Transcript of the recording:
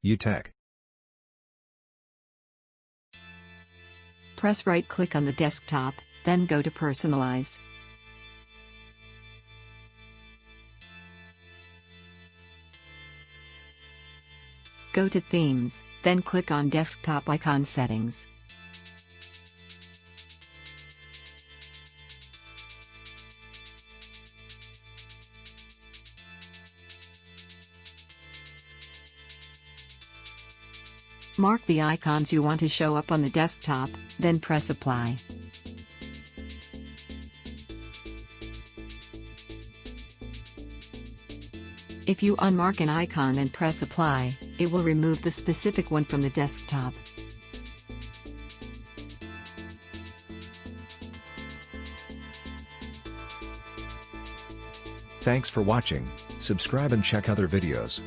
UTech. Press right-click on the desktop, then go to Personalize. Go to Themes, then click on Desktop Icon Settings. Mark the icons you want to show up on the desktop, then press Apply. If you unmark an icon and press Apply, it will remove the specific one from the desktop. Thanks for watching. Subscribe and check other videos.